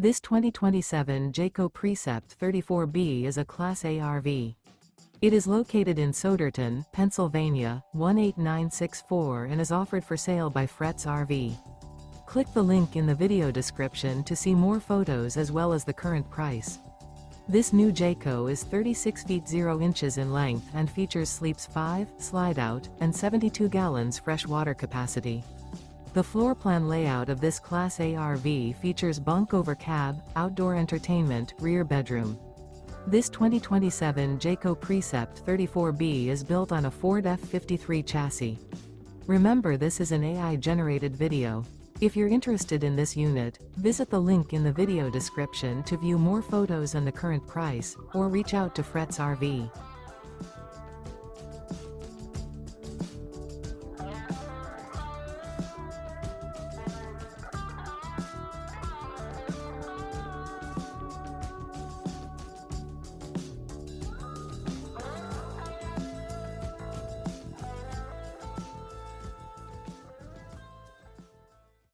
This 2027 Jayco Precept 34B is a Class A RV. It is located in Souderton, Pennsylvania, 18964 and is offered for sale by Fretz RV. Click the link in the video description to see more photos as well as the current price. This new Jayco is 36 feet 0 inches in length and features sleeps 5, slide-out, and 72 gallons fresh water capacity. The floor plan layout of this Class A RV features bunk over cab, outdoor entertainment, rear bedroom. This 2027 Jayco Precept 34B is built on a Ford F53 chassis. Remember, this is an AI-generated video. If you're interested in this unit, visit the link in the video description to view more photos and the current price, or reach out to Fretz RV.